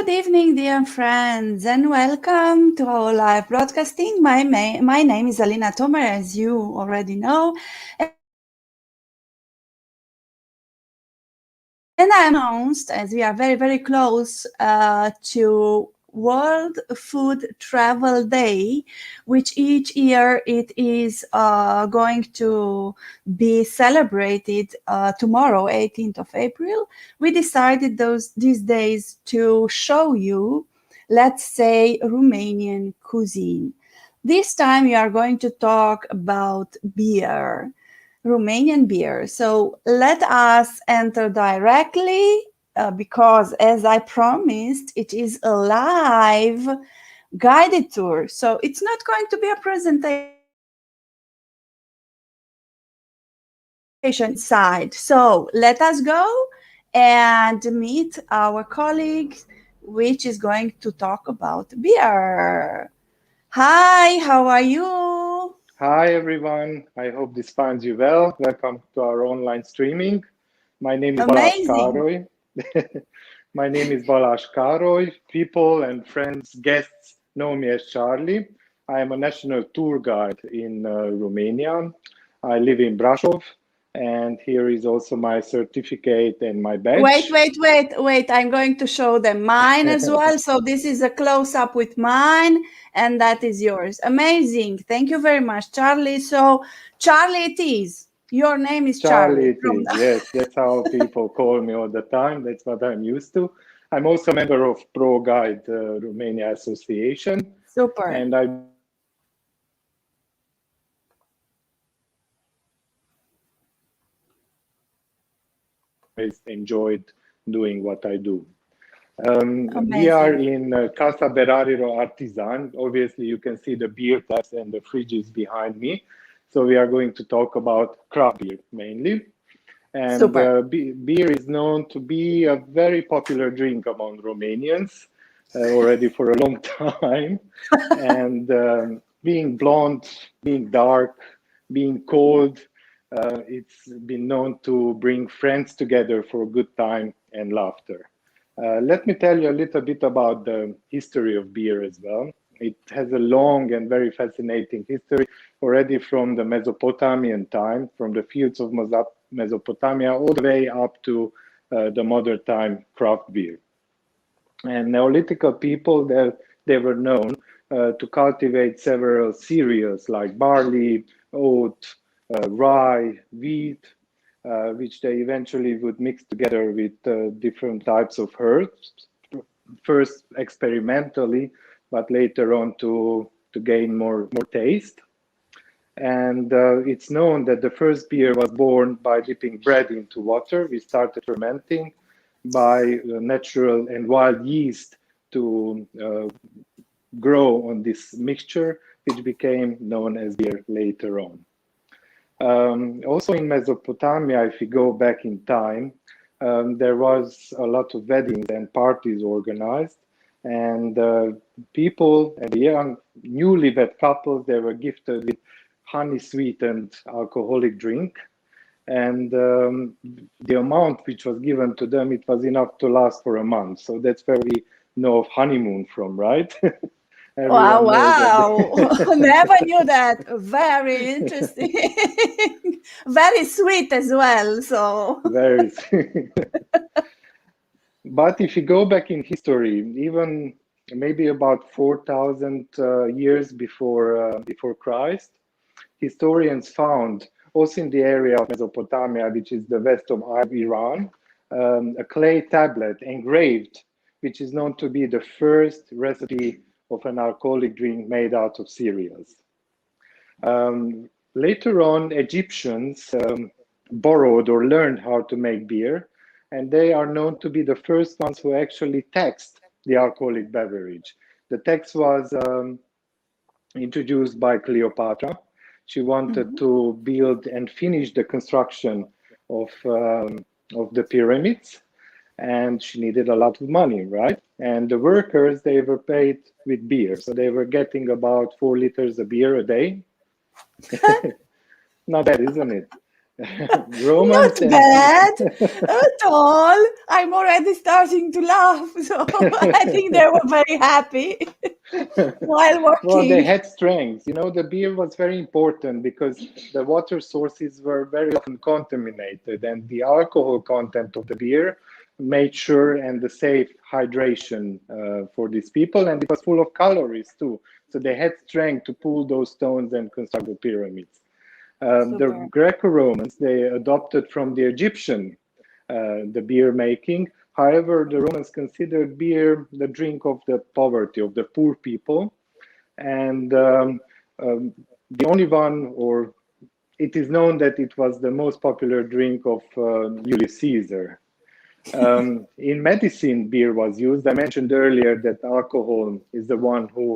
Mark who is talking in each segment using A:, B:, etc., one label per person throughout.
A: Good evening, dear friends, and welcome to our live broadcasting. My name is Alina Tomer, as you already know. And I announced, as we are very, very close to World Food Travel Day, which each year it is going to be celebrated tomorrow, 18th of April. We decided these days to show you, let's say, Romanian cuisine. This time we are going to talk about beer. Romanian beer. So let us enter directly because, as I promised, it is a live guided tour. So it's not going to be a presentation inside. So let us go and meet our colleague, which is going to talk about beer. Hi, how are you?
B: Hi, everyone. I hope this finds you well. Welcome to our online streaming. My name is Balázs Károly. My name is Balázs Károly. People and friends, guests know me as Charlie. I am a national tour guide in Romania. I live in Brasov, and here is also my certificate and my badge.
A: Wait. I'm going to show them mine as well. So this is a close-up with mine, and that is yours. Amazing. Thank you very much, Charlie. So, Charlie it is. Your name is Charlie.
B: It is. Yes, that's how people call me all the time. That's what I'm used to. I'm also a member of Pro Guide Romania Association.
A: Super.
B: And I enjoyed doing what I do. We are in Casa Berarilor Artizani. Obviously, you can see the beer taps and the fridges behind me. So we are going to talk about craft beer mainly. And beer is known to be a very popular drink among Romanians already for a long time. And being blonde, being dark, being cold, it's been known to bring friends together for a good time and laughter. Let me tell you a little bit about the history of beer as well. It has a long and very fascinating history already from the Mesopotamian time, from the fields of Mesopotamia all the way up to the modern time craft beer. And Neolithical people, they were known to cultivate several cereals like barley, oat, rye, wheat, which they eventually would mix together with different types of herbs, first experimentally, but later on to gain more taste. And it's known that the first beer was born by dipping bread into water. We started fermenting by natural and wild yeast to grow on this mixture, which became known as beer later on. Also in Mesopotamia, if we go back in time, there was a lot of weddings and parties organized, and people and the young newlywed couples, they were gifted with honey sweetened alcoholic drink, and the amount which was given to them, it was enough to last for a month. So that's where we know of honeymoon from, right?
A: Wow. Never knew that. Very interesting. Very sweet as well. So
B: very sweet. But if you go back in history, even maybe about 4,000 years before Christ, historians found also in the area of Mesopotamia, which is the west of Iran, a clay tablet engraved, which is known to be the first recipe of an alcoholic drink made out of cereals. Later on, Egyptians borrowed or learned how to make beer, and they are known to be the first ones who actually taxed the alcoholic beverage. The tax was introduced by Cleopatra. She wanted to build and finish the construction of the pyramids, and she needed a lot of money, right? And the workers, they were paid with beer. So they were getting about 4 liters of beer a day. Not bad, isn't it? Romans
A: Not bad at all. I'm already starting to laugh, so I think they were very happy while
B: Well, they
A: working.
B: had strengths. You know, the beer was very important because the water sources were very often contaminated, and the alcohol content of the beer made sure and the safe hydration for these people, and it was full of calories too. So they had strength to pull those stones and construct the pyramids. The
A: Super.
B: Greco-Romans, they adopted from the Egyptian the beer making. However, the Romans considered beer the drink of the poverty, of the poor people. And the only one, or it is known that it was the most popular drink of Julius Caesar. In medicine, beer was used. I mentioned earlier that alcohol is the one who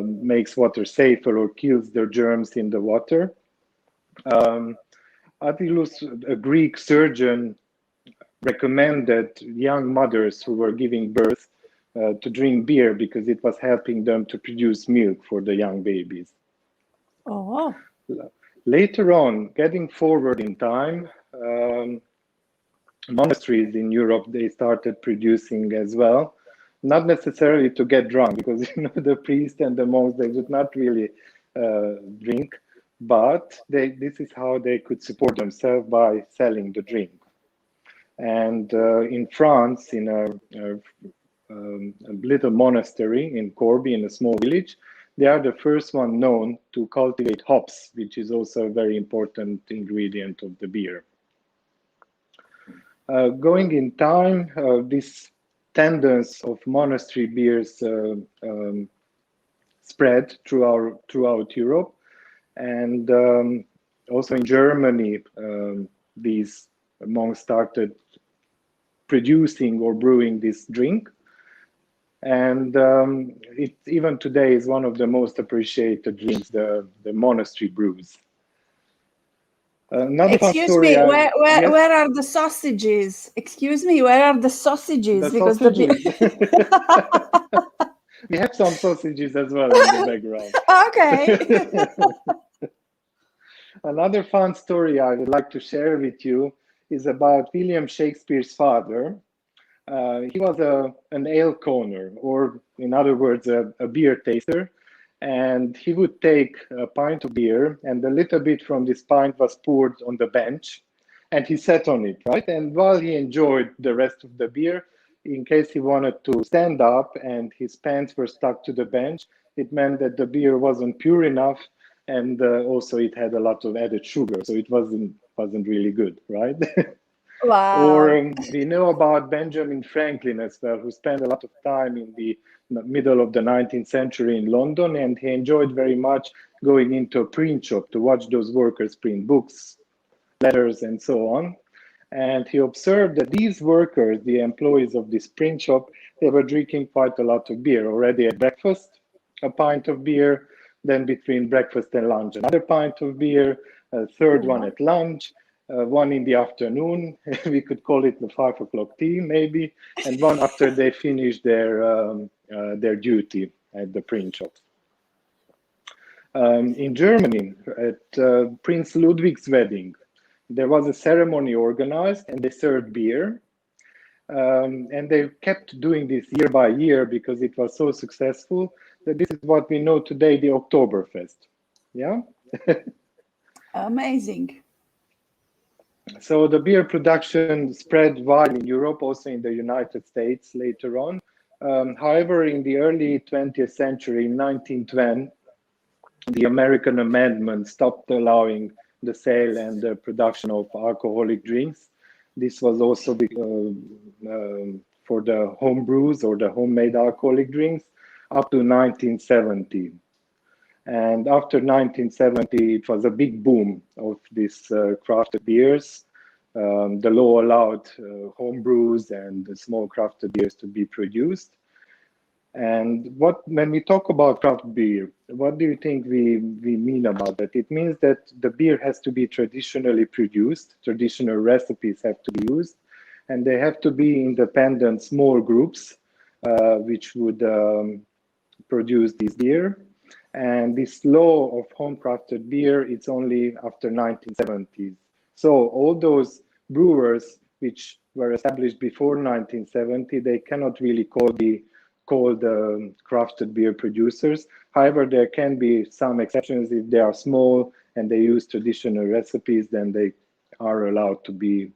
B: makes water safer or kills the germs in the water. Attilus, a Greek surgeon, recommended young mothers who were giving birth to drink beer because it was helping them to produce milk for the young babies.
A: Oh.
B: Later on, getting forward in time, monasteries in Europe, they started producing as well, not necessarily to get drunk, because you know the priests and the monks, they would not really drink, but this is how they could support themselves by selling the drink. And in France, in a little monastery in Corby, in a small village, they are the first one known to cultivate hops, which is also a very important ingredient of the beer. Going in time, this tendency of monastery beers spread throughout Europe, and also in Germany, these monks started producing or brewing this drink, and it even today is one of the most appreciated drinks, the monastery brews. Another fun
A: Excuse
B: story.
A: me,
B: Yes?
A: where are the sausages? Excuse me, where are the sausages?
B: The
A: Because
B: sausages. We have some sausages as well in the background.
A: Okay.
B: Another fun story I would like to share with you is about William Shakespeare's father. He was an ale corner, or in other words, a beer taster. And he would take a pint of beer, and a little bit from this pint was poured on the bench, and he sat on it, right? And while he enjoyed the rest of the beer, in case he wanted to stand up and his pants were stuck to the bench, it meant that the beer wasn't pure enough, and also it had a lot of added sugar, so it wasn't really good, right?
A: Wow.
B: Or we know about Benjamin Franklin as well, who spent a lot of time in the middle of the 19th century in London, and he enjoyed very much going into a print shop to watch those workers print books, letters, and so on. And he observed that these workers, the employees of this print shop, they were drinking quite a lot of beer already at breakfast, a pint of beer, then between breakfast and lunch, another pint of beer, a third one at lunch, one in the afternoon, we could call it the 5 o'clock tea maybe, and one after they finished their duty at the print shop. In Germany, at Prince Ludwig's wedding, there was a ceremony organized and they served beer. And they kept doing this year by year because it was so successful that this is what we know today, the Oktoberfest. Yeah?
A: Amazing.
B: So the beer production spread wide in Europe, also in the United States later on. However, in the early 20th century, in 1910, the American amendment stopped allowing the sale and the production of alcoholic drinks. This was also for the home brews or the homemade alcoholic drinks up to 1970. And after 1970, it was a big boom of these crafted beers. The law allowed home brews and the small crafted beers to be produced. And when we talk about craft beer, what do you think we mean about that? It means that the beer has to be traditionally produced, traditional recipes have to be used, and they have to be independent small groups which would produce this beer. And this law of home crafted beer, it's only after 1970s So all those brewers which were established before 1970, they cannot really called crafted beer producers. However, there can be some exceptions. If they are small and they use traditional recipes, then they are allowed to be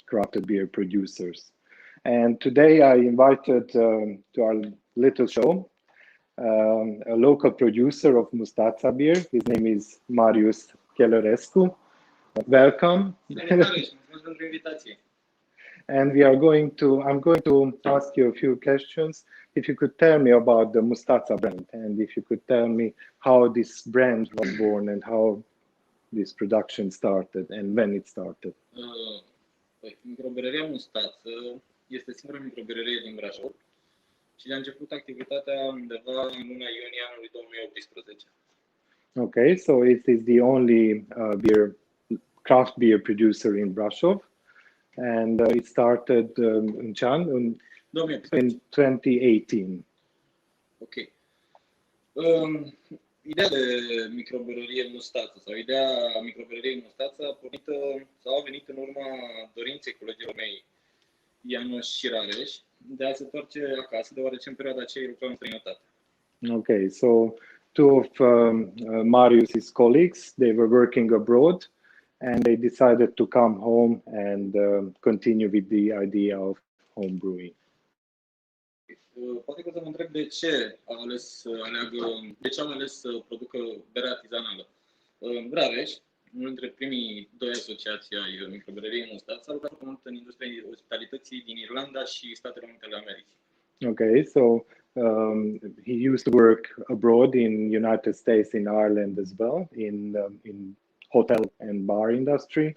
B: crafted beer producers. And today I invited to our little show a local producer of Mustata beer. His name is Marius Chelarescu. Welcome. And I'm going to ask you a few questions. If you could tell me about the Mustata brand, and if you could tell me how this brand was born and how this production started and when it started.
C: Microbrăria Mustata este singura microbrărie din Brasov și a început activitatea undeva în luna iunie anului 2018.
B: Okay, so it is the only craft beer producer in Brasov, and it started in 2018.
C: Ok. Ideea de microbrărie Mustata sau ideea microbrăriei Mustata a venit în urma dorinței colegilor mei, Marius și Chelarescu, de a se întoarce acasă, deoarece în perioada aceea lucrau în străinătate.
B: Okay, so two of Marius's colleagues, they were working abroad, and they decided to come home and continue with the idea of home brewing.
C: Poate că o să mă întreb de ce au ales să producă bere artizanală. Chelarescu, unul dintre primii doi asociații ai microbrăriei Mustata, a lucrat mult în industria ospitalității din Irlanda și Statele Unite ale Americii.
B: Okay, so he used to work abroad in United States, in Ireland as well, in hotel and bar industry.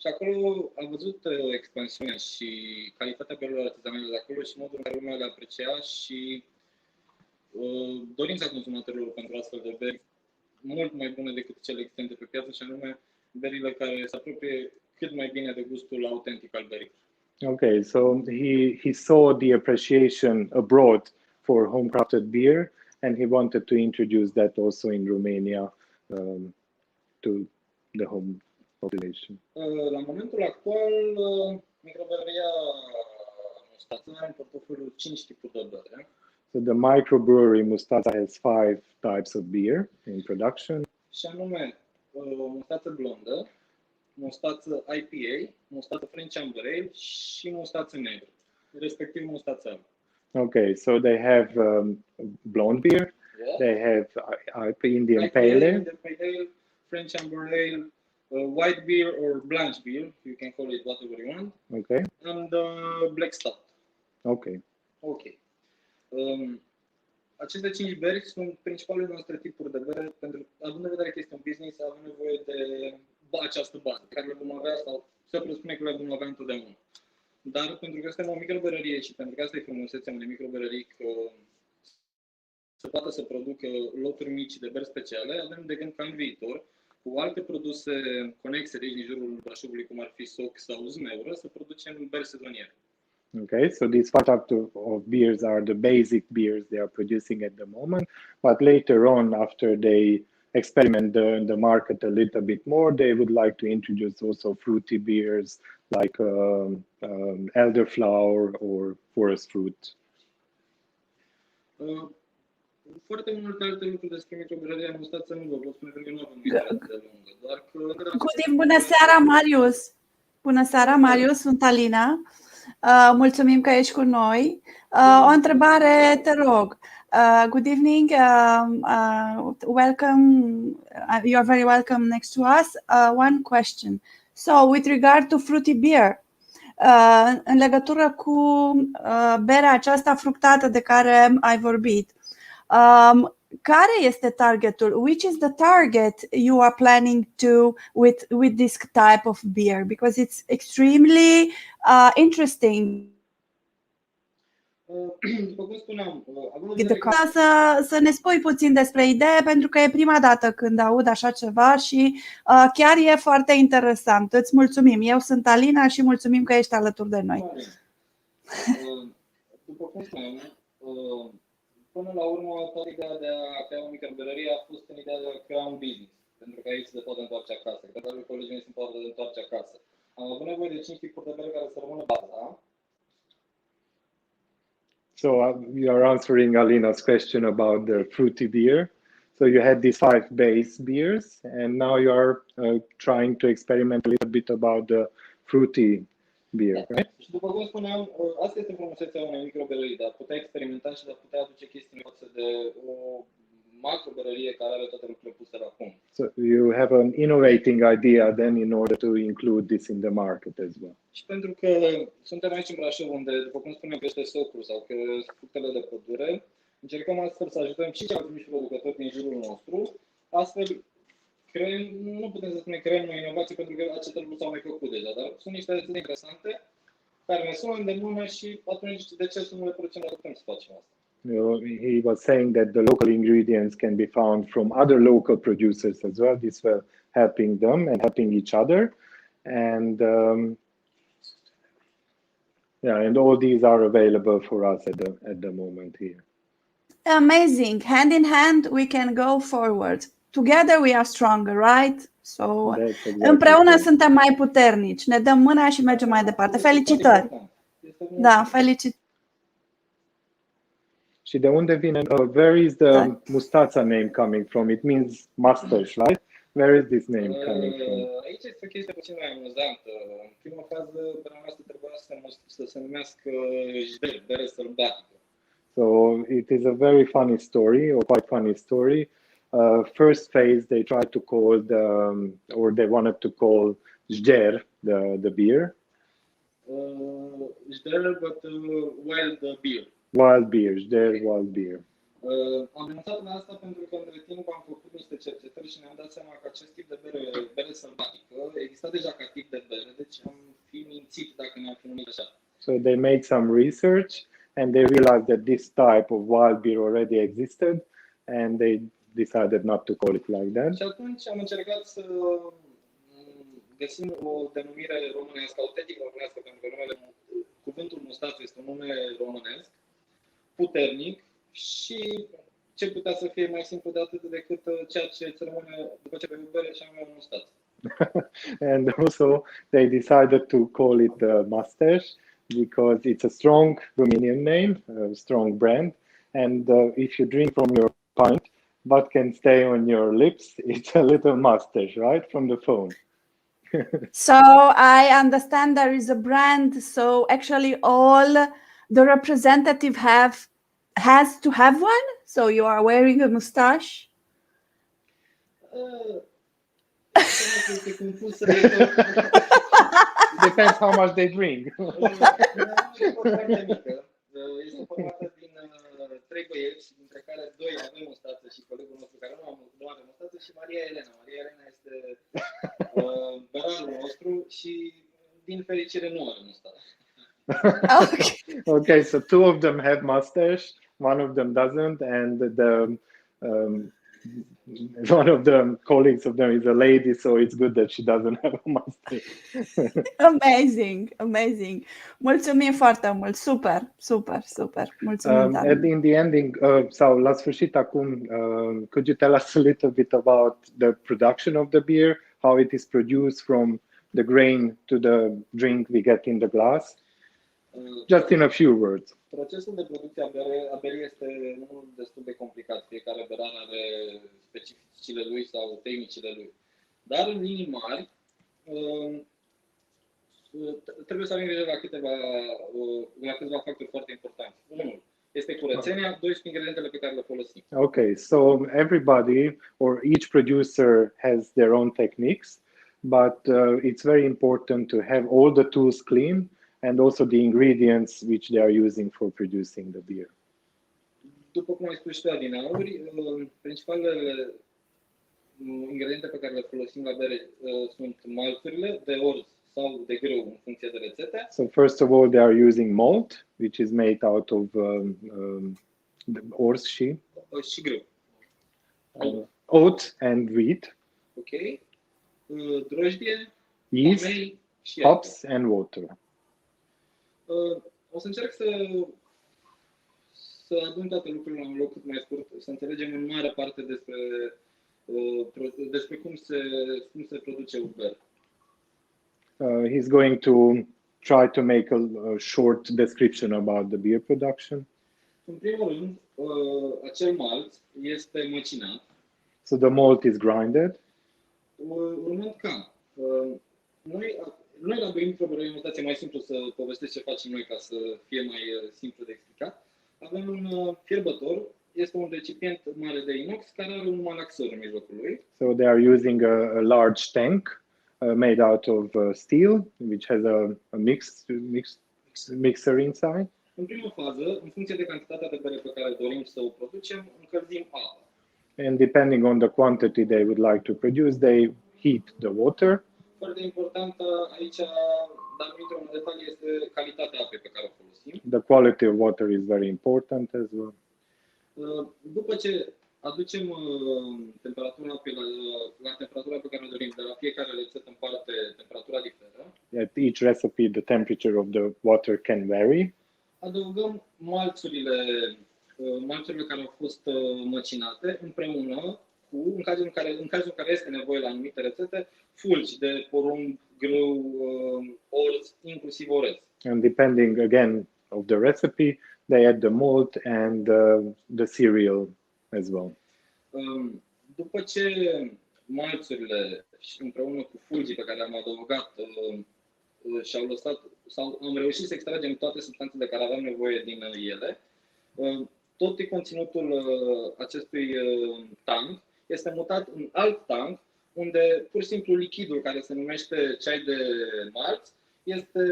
C: Și acolo am văzut expansiunea și calitatea berilor artizanale de acolo și modul în care lumea le aprecia și dorința consumatorilor pentru astfel de beri mult mai bune decât cele existente pe piață, și anume berile care se apropie cât mai bine de gustul autentic al berii.
B: Okay, so he saw the appreciation abroad for home crafted beer, and he wanted to introduce that also in Romania to the home population.
C: La momentul actual, microbrăria Mustata are în portofoliu 5 tipuri de bere.
B: So the microbrewery Mustata has 5 types of beer in production.
C: Și anume Mustata blondă, Mustata IPA, Mustata French Amber Ale și Mustata negră, respectiv Mustata alb.
B: Okay, so they have blonde beer,
C: Yeah.
B: they have Indian Pale Ale,
C: French Amber Ale, white beer or blanche beer, you can call it whatever you want,
B: okay,
C: and black stout.
B: okay.
C: Ok. Aceste 5 beri sunt principalele noastre tipuri de bere, pentru având în vedere că este un business, avem nevoie de această bază, pe care le vom avea sau se presupune că le vom avea întotdeauna. Dar pentru că suntem o microberărie și pentru că asta e frumusețea unei microberării, că să poată să producă loturi mici de beri speciale, avem de gând ca în viitor, cu alte produse conexe de aici din jurul Brașovului, cum ar fi soc sau zmeură, să producem beri sezoniere.
B: Okay, so these 5 types of beers are the basic beers they are producing at the moment, but later on, after they experiment the market a little bit more, they would like to introduce also fruity beers like elderflower or forest fruit.
C: Foarte multe alte lucruri despre microbrăria Mustata nu vă pot spune, pentru că nu avem microbrărie de lungă. Doar că...
A: Bună seara, Marius! Bună seara, Marius, sunt Alina. Mulțumim că ești cu noi. O întrebare, te rog. Good evening. Welcome. You are very welcome next to us. One question. So, with regard to fruity beer, în legătură cu berea aceasta fructată de care ai vorbit, care este targetul? Which is the target you are planning to with this type of beer? Because it's extremely interesting.
C: După cum spuneam,
A: să ne spui puțin despre idee, pentru că e prima dată când aud așa ceva și chiar e foarte interesant. Îți mulțumim. Eu sunt Alina și mulțumim că ești alături de noi.
C: După cum spuneam, până la urmă, toată ideea de a crea o microbrărie a fost în ideea de a crea un business, pentru că aici se poate întoarce acasă. Că dacă colegii mei sunt poate de întoarce acasă. Am avut nevoie de 5 tipuri de bere care să rămână baza.
B: So you are answering Alina's question about the fruity beer. So you had these 5 base beers, and now you are trying to experiment a little bit about the fruity beer, right?
C: Și după cum spuneam, asta este frumusețea unei microberării, de a putea experimenta și de a putea aduce chestii în față de o macroberărie care are toate lucrurile puse la punct. So
B: you have an innovating idea then in order to include this in the market as well.
C: Și pentru că suntem aici în Brașov, unde, după cum spunem, crește socru sau că fructele de pădure, încercăm astfel să ajutăm și ceilalți mici producători din jurul nostru. Astfel, nu putem să spunem creăm o inovație pentru că aceste lucruri s-au mai făcut deja, dar sunt niște rețete interesante care ne sună îndemână și atunci de ce să nu le producem dacă putem să facem asta?
B: He was saying that the local ingredients can be found from other local producers as well. This will helping them and helping each other, and and all these are available for us at the moment here.
A: Amazing. Hand in hand, we can go forward. Together we are stronger, right? So, împreună suntem mai puternici. Ne dăm mâna și mergem mai departe. Felicitări! Da, felicitări!
B: Și de unde vine? Where is the Mustata name coming from? It means mustache, right? Where is this name coming from?
C: Aici este o chestie puțin mai amuzantă. În prima fază, berea noastră trebuia să se numească jder, bere sălbatică.
B: So it is a very funny story, or quite funny story. First phase, they tried to call or they wanted to call jder, the beer.
C: Jder, but wild beer.
B: Wild beer, jder, wild beer.
C: Am renunțat la asta pentru că între timp am făcut niște cercetări și ne-am dat seama că acest tip de bere sălbatică exista deja ca tip de bere, deci am fi mințit dacă ne-am fi numit așa.
B: So they made some research and they realized that this type of wild beer already existed and they decided not to call it like that.
C: Și atunci am încercat să găsim o denumire românească, autentic românească, pentru că cuvântul Mustata este un nume românesc, puternic și ce putea să fie mai simplu de atât decât ceea ce îți rămâne după ce bevi bere și anume un mustat.
B: And also they decided to call it Mustache because it's a strong Romanian name, a strong brand, and if you drink from your pint, what can stay on your lips, it's a little mustache, right, from the phone.
A: So I understand there is a brand, so actually all the representative has to have one? So you are wearing a mustache?
B: Depends how much they drink.
C: Este formată din 3 băieți, dintre care 2 avem mustață și colegul nostru care nu are mustață și Maria Elena. Maria Elena este Berrarul nostru și din fericire nu are mustață.
B: Okay, so 2 of them have mustache, 1 of them doesn't, and one of the colleagues of them is a lady, so it's good that she doesn't have a mustache.
A: Amazing. Mulțumim foarte mult. Super. Mulțumim.
B: And in the ending, sau la sfârșit acum, could you tell us a little bit about the production of the beer, how it is produced from the grain to the drink we get in the glass? Just in a few words.
C: Procesul de producție a berii este unul destul de complicat. Fiecare berar are specificile lui sau tehnicile lui. Dar în linii mari trebuie să avem grijă la câteva factori foarte importanti. Unul este curățenia, 2 sunt ingredientele pe care le folosim.
B: Okay, so everybody or each producer has their own techniques, but it's very important to have all the tools clean and also the ingredients which they are using for producing the beer.
C: După cum ai spus și tu, adineauri, principalele ingrediente pe care le folosim la bere sunt malturile de orz sau de grâu în funcție de rețete.
B: So first of all, they are using malt, which is made out of orz și
C: grâu.
B: Oat and wheat.
C: Okay. Drojdie,
B: yeast, hops and water.
C: O să încerc să adun toate lucrurile la un loc cât mai scurt, să înțelegem în mare parte despre cum se produce un ber.
B: He's going to try to make a short description about the beer production.
C: În primul rând, acel malt este măcinat.
B: So the malt is grinded.
C: Urmând ca noi la Brewing probabil o notație mai simplu să povestesc ce facem noi ca să fie mai simplu de explicat. Avem un fierbător, este un recipient mare de inox care are un malaxor în mijlocul lui.
B: So they are using a large tank made out of steel, which has a mixer inside.
C: În prima fază, în funcție de cantitatea de bere pe care dorim să o producem, încălzim apa.
B: And depending on the quantity they would like to produce, they heat the water.
C: Foarte important aici, dar nu intrăm în detalii, este calitatea apei pe care o folosim.
B: The quality of water is very important as well.
C: După ce aducem temperatura apei la temperatura pe care o dorim, de la fiecare rețetă în parte temperatura diferă.
B: At each recipe, the temperature of the water can vary.
C: Adăugăm malțurile care au fost măcinate împreună cu, în cazul în care este nevoie la anumite rețete, fulgi de porumb, grâu, orz, inclusiv orez.
B: And depending again of the recipe, they add the malt and the cereal as well.
C: După ce malțurile împreună cu fulgii pe care le-am adăugat și-au lăsat, sau am reușit să extragem toate substanțele care aveam nevoie din ele, tot conținutul acestui tank este mutat în alt tank, unde pur și simplu lichidul care se numește ceai de malț este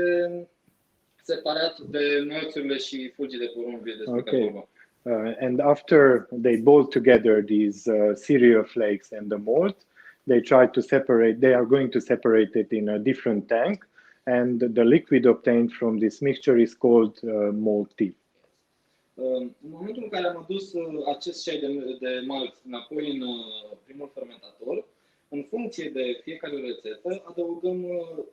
C: separat de malțurile și fulgii de porumb despre care vorbim.
B: And after they boil together these cereal flakes and the malt, they are going to separate it in a different tank, and the liquid obtained from this mixture is called malt tea.
C: În momentul în care am adus acest ceai de malț înapoi în primul fermentator, în funcție de fiecare rețetă, adăugăm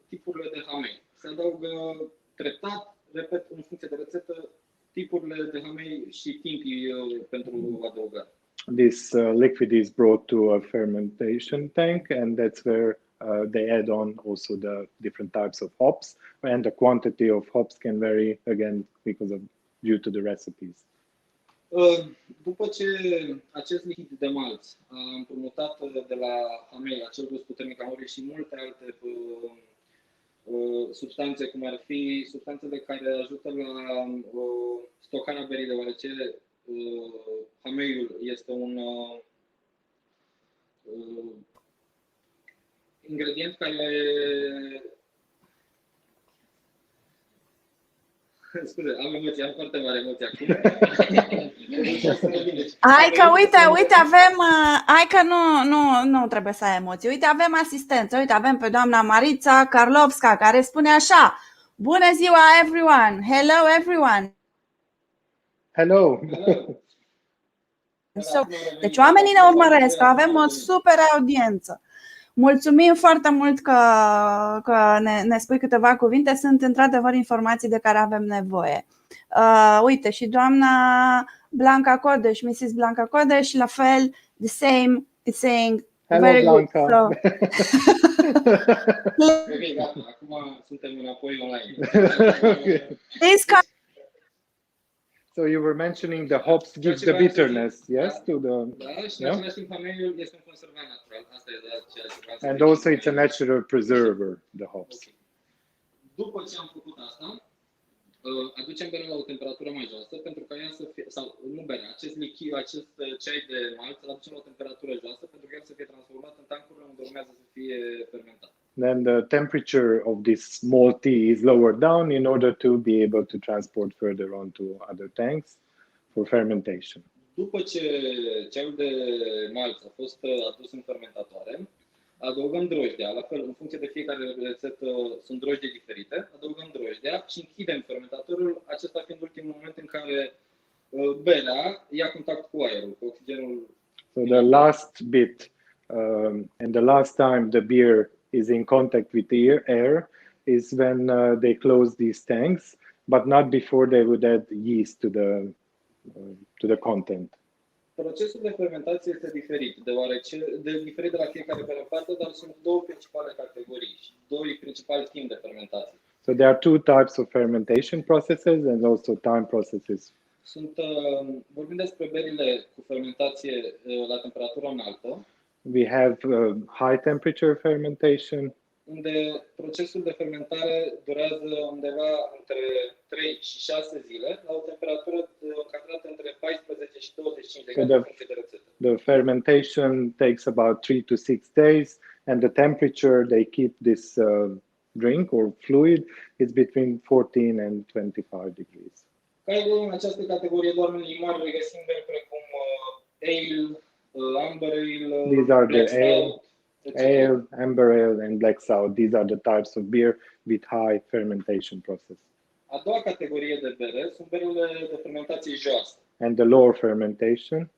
C: tipurile de hamei. Se adaugă treptat, repet, în funcție de rețetă, tipurile de hamei și timpii pentru adăugare.
B: This liquid is brought to a fermentation tank, and that's where they add on also the different types of hops, and the quantity of hops can vary again due to the recipes.
C: După ce acest lichid de malț a împrumutat de la hamei acel gust puternic a urii și multe alte substanțe, cum ar fi substanțele care ajută la stocarea berii, deoarece hameiul este un ingredient care... Scuze, am emoții, am foarte mare emoții acum.
A: Hai că uite, avem, hai că nu trebuie să ai emoții. Uite, avem asistență, uite, avem pe doamna Marița Karlovska, care spune așa: bună ziua everyone, hello everyone.
B: Hello.
A: Deci oamenii ne urmăresc, avem o super audiență. Mulțumim foarte mult că ne spui câteva cuvinte. Sunt într-adevăr informații de care avem nevoie. Uite, și doamna Blanca Codeș, Mrs. Blanca Codeș, la fel, the same, is saying very
B: Blanca.
A: Good. So.
C: Ok, gata, acum suntem înapoi online.
B: So you were mentioning the hops gives the bitterness, yes, to the.
C: Da, și în același timp hameiul este un conservant natural. Asta e ceea ce vreau să
B: And also it's a natural preserver, the hops.
C: Okay. După ce am făcut asta, aducem berea la o temperatură mai josă pentru ca ea să fie, sau nu berea, acest lichid, acest ceai de malț, îl aducem la o temperatură josă pentru ca el să fie transformat în tancurile unde urmează să fie fermentat. Then
B: the temperature of this malt tea is lowered down in order to be able to transport further on to other tanks for fermentation.
C: După ce ceaiul de malț a fost adus în fermentatoare, adăugăm drojdea, la fel, în funcție de fiecare rețetă sunt drojde diferite, adăugăm drojdea și închidem fermentatorul, acesta fiind ultimul moment în care berea ia contact cu aerul, cu oxigenul.
B: So the last bit and the last time the beer is in contact with the air is when they close these tanks, but not before they would add yeast to the content.
C: Procesul de fermentație este diferit, diferit de la fiecare bere în parte, dar sunt două principale categorii și doi principali timpi de fermentație.
B: So there are two types of fermentation processes and also time processes.
C: Vorbim despre berile cu fermentație la temperatură înaltă.
B: We have high temperature fermentation,
C: unde procesul de fermentare durează undeva între 3 și 6 zile, la o temperatură încadrată între 14 și 25 de grade în funcție de rețetă.
B: The fermentation takes about 3 to 6 days, and the temperature they keep this drink or fluid is between 14 and 25 degrees.
C: În această categorie doar în limari regăsim beri precum ale, amber ale,
B: These are
C: black
B: the
C: stout,
B: ale, amber ale, and black stout. These are the types of beer with high fermentation process.
C: A doua categorie de bere sunt berile de fermentație joasă.
B: And the lower fermentation.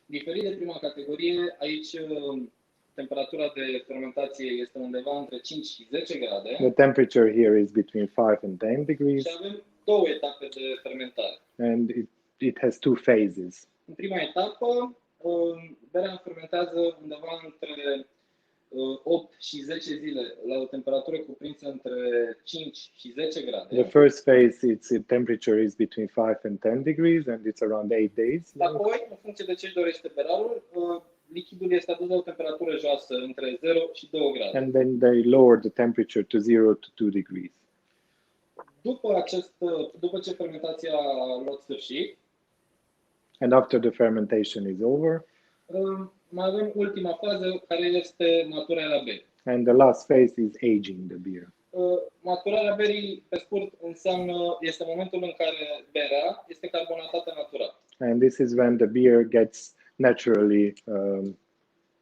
C: Diferit de prima categorie, aici temperatura de fermentație este undeva între 5 și 10 grade.
B: The temperature here is between 5 and 10 degrees.
C: Și avem două etape de fermentare.
B: And it has two phases.
C: În prima etapă, berea fermentează undeva între 8 și 10 zile la o temperatură cuprinsă între 5 și 10 grade.
B: The first phase, its temperature is between 5 and 10 degrees, and it's around 8 days.
C: Apoi, în funcție de ce își dorește berarul, lichidul este adus la o temperatură joasă între 0 și 2 grade.
B: And then they lower the temperature to 0 to 2 degrees.
C: După ce fermentația a luat sfârșit,
B: and after the fermentation is over,
C: mai avem ultima fază, care este maturarea berii.
B: And the last phase is aging the beer.
C: Maturarea berii, pe scurt, este momentul în care berea este carbonatată natural.
B: And this is when the beer gets naturally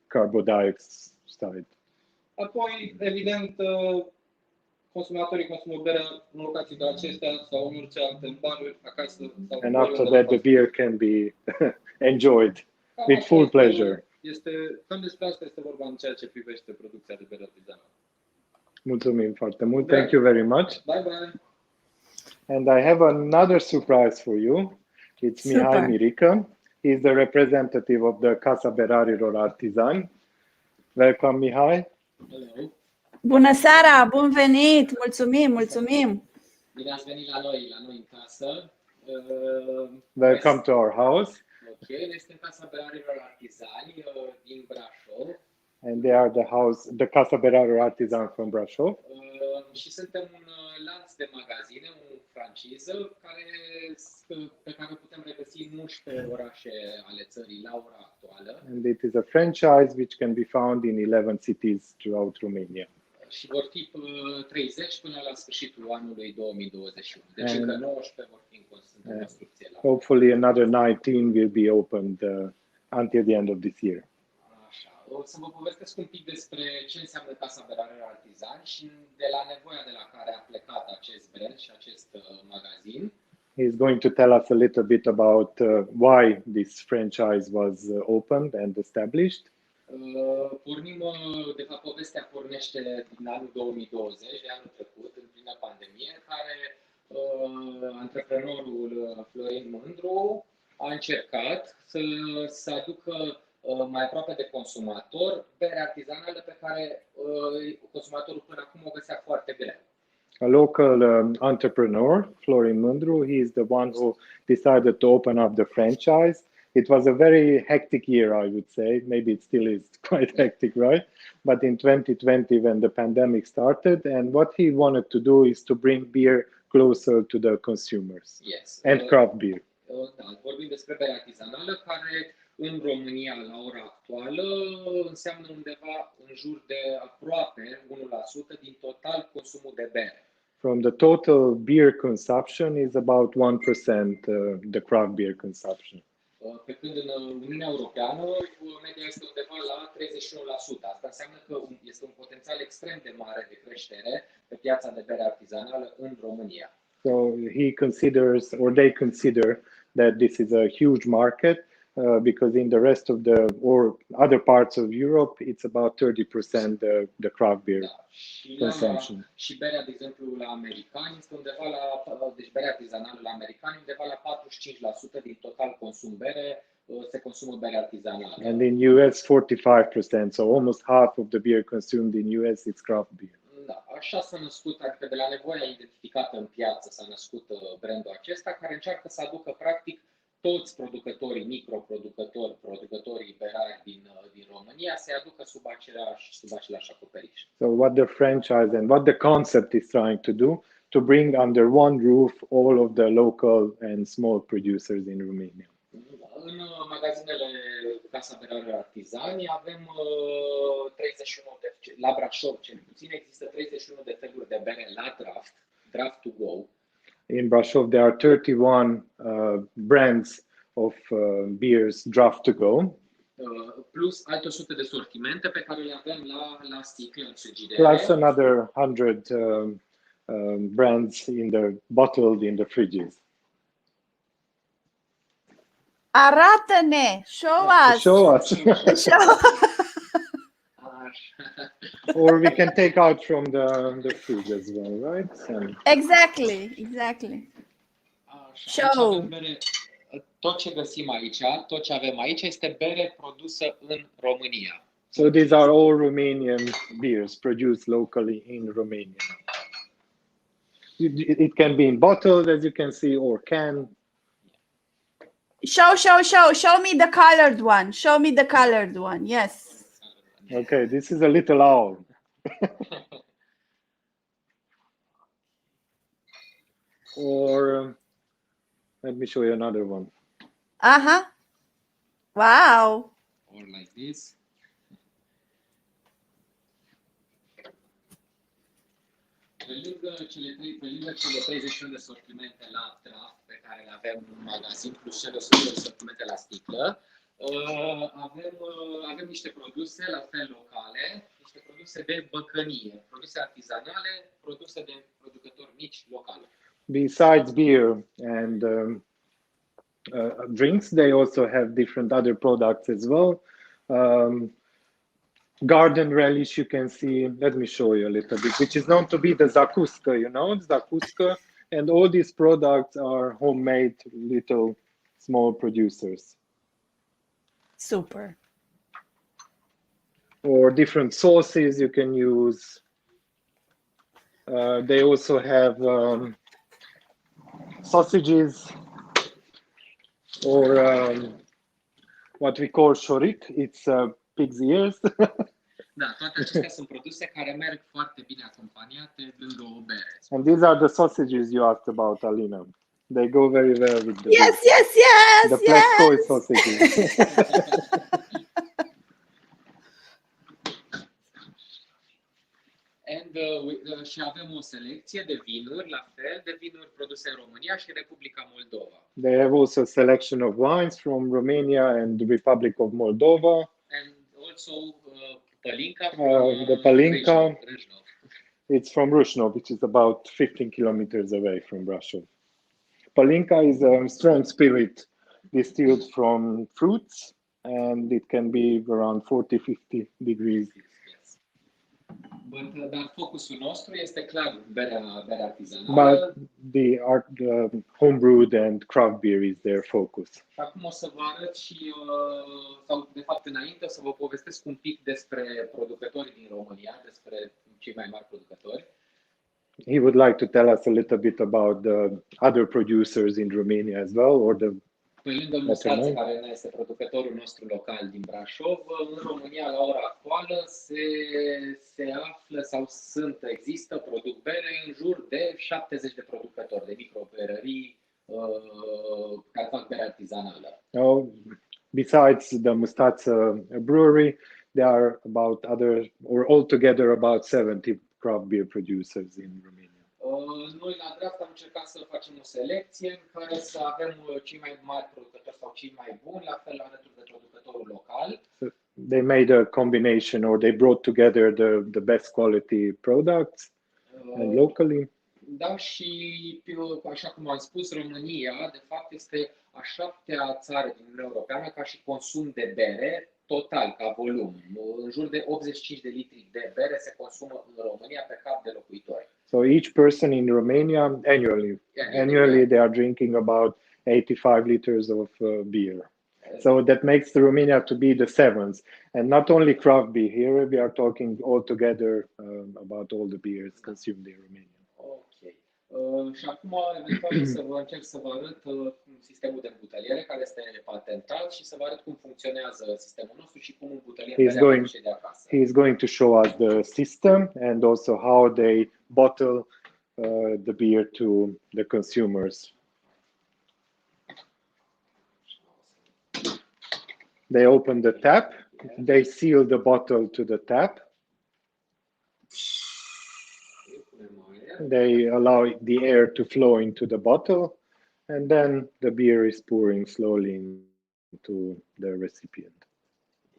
B: carbon dioxide.
C: Apoi, evident, consumatorii consumă berea în locații ca acestea sau în orice alte baruri, acasă. Sau
B: and after that, the beer can be enjoyed with full pleasure.
C: Cam despre asta este vorba în ceea ce privește producția de bere artizanală.
B: Mulțumim foarte mult. Thank you very much.
C: Bye bye.
B: And I have another surprise for you. It's Mihai Mirica. He's the representative of the Casa Berarilor Artizani. Welcome, Mihai.
C: Hello.
A: Bună seara, bun venit, mulțumim.
C: Bine ați venit la noi în casă.
B: Welcome to our house.
C: Ok, este în Casa Berarilor Artizani din Brașov.
B: And they are the Casa Berarilor Artizani from Brasov.
C: Și suntem un lanț de magazine, un franciză, pe care putem regăsi în 11 orașe ale țării la ora actuală.
B: And it is a franchise which can be found in 11 cities throughout Romania.
C: Și vor fi 30 până la sfârșitul anului 2021. Deci încă 19 vor fi în construcție.
B: Hopefully another 19 will be opened until the end of this year.
C: Așa. O să vă povestesc un pic despre ce înseamnă Casa Berarilor Artizani și de la nevoia de la care a plecat acest brand și acest magazin.
B: He's going to tell us a little bit about why this franchise was opened and established.
C: De fapt, povestea pornește din anul 2020, de anul trecut, în plină pandemie, care antreprenorul Florin Mândru a încercat să aducă mai aproape de consumator bere artizanală pe care consumatorul până acum o găsea foarte grea.
B: A local entrepreneur, Florin Mândru, he is the one who decided to open up the franchise. It was a very hectic year, I would say. Maybe it still is quite hectic, right? But in 2020, when the pandemic started, and what he wanted to do is to bring beer closer to the consumers.
C: Yes.
B: And craft beer.
C: Da, vorbim despre bere artizanală, care în România, la ora actuală, înseamnă undeva în jur de aproape 1% din total consumul de bere.
B: From the total beer consumption is about 1% the craft beer consumption.
C: Pe când în Uniunea Europeană media este undeva la 31%. Asta înseamnă că este un potențial extrem de mare de creștere pe piața de bere artizanală în România.
B: So he considers, or they consider, that this is a huge market because in the rest of or other parts of Europe, it's about 30% the craft beer consumption.
C: Și berea, de exemplu, la americani este undeva deci berea artizanală la americani undeva la 45% din total consum bere,
D: se consumă bere artizanală.
B: And in US, 45%, so almost half of the beer consumed in US is craft beer.
D: Da, așa s-a născut, adică de la nevoia identificată în piață s-a născut brandul acesta, care încearcă să aducă practic toți producătorii, microproducători, producătorii berari din România să-i aducă sub același acoperiș.
B: So what the franchise and what the concept is trying to do, to bring under one roof all of the local and small producers in Romania.
D: În magazinele Casa Berarilor Artizani avem 31 la Brasov cel puțin există 31 de feluri de bere la draft to go.
B: In Brasov there are 31 brands of beers draft to go.
D: Plus alte 100 de sortimente pe care le avem la sticlă în frigidere.
B: Plus another 100 brands bottled in the fridges.
A: Arată-ne! Show us!
B: Show us!
A: Show.
B: Or we can take out from the fridge as well, right?
A: Exactly. Show!
D: Tot ce găsim aici, tot ce avem aici este bere produsă în România.
B: So these are all Romanian beers produced locally in Romania. It can be in bottles, as you can see, or can.
A: Show me the colored one. Show me the colored one. Yes.
B: Okay, this is a little owl. Or let me show you another one.
A: Wow.
D: Or like this. Pe lângă cele 31 de sortimente la draft pe care le avem în magazin, plus cele 100 de sortimente la sticlă, avem niște produse la fel locale, niște produse de băcănie, produse artizanale, produse de producători mici locali.
B: Besides beer and drinks, they also have different other products as well. Garden relish, you can see, let me show you a little bit, which is known to be the zakuska, zakuska, and all these products are homemade little small producers.
A: Super.
B: Or different sauces you can use. They also have sausages, or what we call shorik, it's pig's ears.
D: Da, toate acestea sunt produse care merg foarte bine acompaniate lângă o bere.
B: And these are the sausages you asked about, Alina. They go very well with the
A: Yes.
B: the Pleskoi sausages.
D: Și avem o selecție de vinuri, la fel, de vinuri produse în România și Republica Moldova.
B: They have also a selection of wines from Romania and the Republic of Moldova.
D: And also Palinka
B: the Palinka,
D: Râșnov.
B: it's from Rushnov, which is about 15 kilometers away from Brasov. Palinka is a strong spirit distilled from fruits, and it can be around 40-50 degrees.
D: Dar focusul nostru este clar berea artizanală.
B: But the homebrewed and craft beer is their focus.
D: Și acum o să vă arăt și, sau de fapt înainte, o să vă povestesc un pic despre producătorii din România, despre cei mai mari producători.
B: He would like to tell us a little bit about the other producers in Romania as well, or the
D: Pe lângă Mustata, care este producătorul nostru local din Brasov, în România, la ora actuală, se află sau există, produc bere în jur de 70 de producători, de microberării care fac bere artizanală.
B: Besides the Mustata brewery, there are altogether about 70 craft beer producers in Romania.
D: Noi la draft am încercat să facem o selecție în care să avem cei mai mari producători sau cei mai buni, la fel alături de producătorul local.
B: So they made a combination, or they brought together the best quality products and locally.
D: Da, și așa cum am spus, România, de fapt, este a 7-a țară din Uniunea Europeană ca și consum de bere total, ca volum. În jur de 85 de litri de bere se consumă în România pe cap de locuitori.
B: So each person in Romania annually they are drinking about 85 liters of beer. So that makes Romania to be the seventh. And not only craft beer, here we are talking all together about all the beers consumed in Romania.
D: Ok. Și acum, eventual, să vă încerc să vă arăt sistemul de îmbuteliere, care este patentat, și să vă arăt cum funcționează sistemul nostru și cum îmbutălim berea și de acasă.
B: He is going to show us the system and also how they bottle the beer to the consumers. They open the tap, they seal the bottle to the tap. They allow the air to flow into the bottle, and then the beer is pouring slowly into the recipient.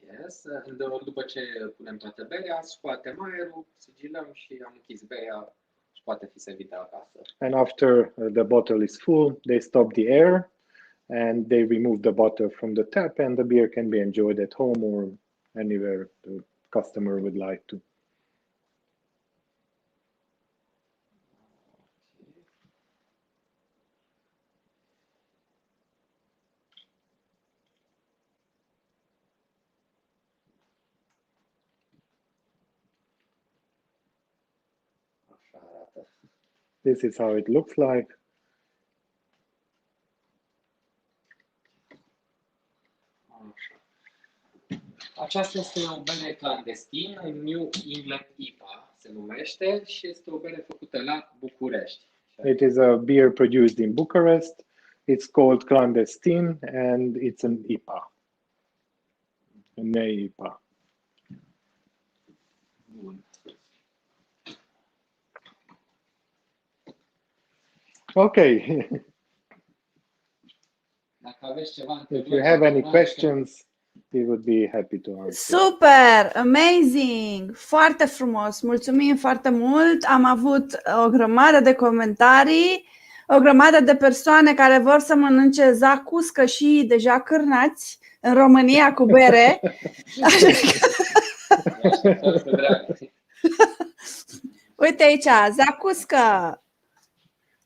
D: Yes, după ce punem toată berea, scoatem aerul, sigilăm și am închis berea și poate fi servită acasă.
B: And after the bottle is full, they stop the air and they remove the bottle from the tap, and the beer can be enjoyed at home or anywhere the customer would like to. This is how it looks like.
D: Aceasta este o bere clandestină, New England IPA se numește, și este o bere făcută la București.
B: It is a beer produced in Bucharest. It's called clandestine and it's an IPA. An IPA.
D: Bun.
B: Okay.
D: Dacă aveți ceva
B: If you have any questions, we would be happy to answer.
A: Super, amazing, foarte frumos, mulțumim foarte mult. Am avut o grămadă de comentarii, o grămadă de persoane care vor să mănânce zacuscă și deja cârnați în România cu bere. Uite aici, zacuscă.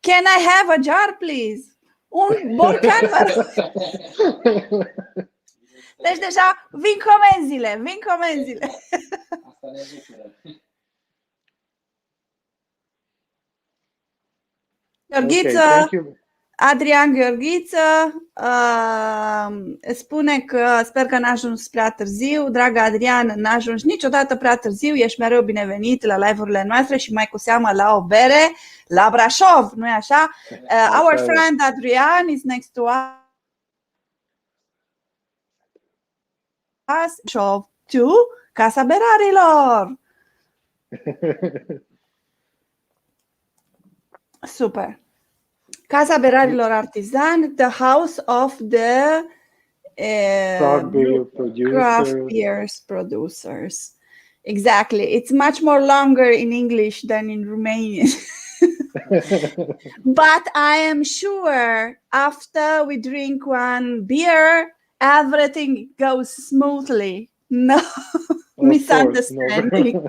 A: Can I have a jar, please? Un borcan, mă rog. Deci deja vin comenzile.
D: Asta ne bucură.
A: Gheorghiță,
B: Okay,
A: Adrian Gheorghiță spune că sper că n-a ajuns prea târziu. Dragă Adrian, n-a ajuns niciodată prea târziu, ești mereu binevenit la live-urile noastre și mai cu seamă la o bere la Brașov, nu-i așa? Our friend Adrian is next to us. Brașov to Casa Berarilor. Super. Casa Berarilor Artizani, the house of the craft beers producers. Exactly. It's much more longer in English than in Romanian. But I am sure after we drink one beer, everything goes smoothly. No misunderstanding.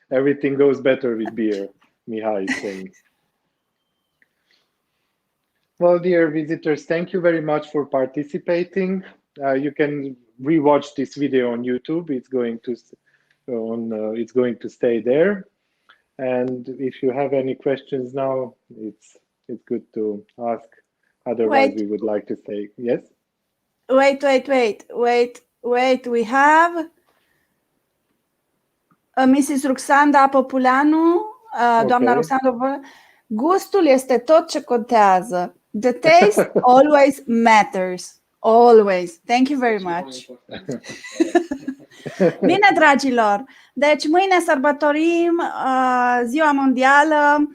B: Everything goes better with beer, Mihai is saying. Well, dear visitors, thank you very much for participating. You can rewatch this video on YouTube. It's going to stay there. And if you have any questions now, it's good to ask. Otherwise, we would like to say yes.
A: Wait. We have Mrs. Ruxanda Populanu, doamna Ruxanda, gustul este tot ce contează. The taste always matters. Always. Thank you very much. Bine, dragilor! Deci mâine sărbătorim Ziua Mondială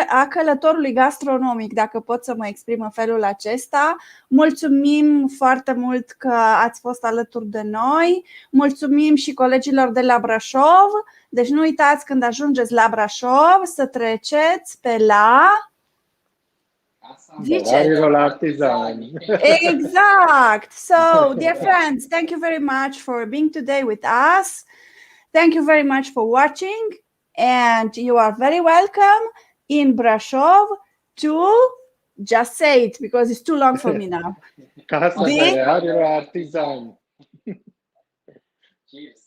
A: a Călătorului Gastronomic, dacă pot să mă exprim în felul acesta. Mulțumim foarte mult că ați fost alături de noi. Mulțumim și colegilor de la Brașov. Deci nu uitați, când ajungeți la Brașov, să treceți pe la
B: Berarilor Artizani.
A: Exact. So, dear friends, thank you very much for being today with us. Thank you very much for watching, and you are very welcome in Brasov to Just say it because it's too long for me now.
B: Casa Berarilor Artizani.
D: Cheers.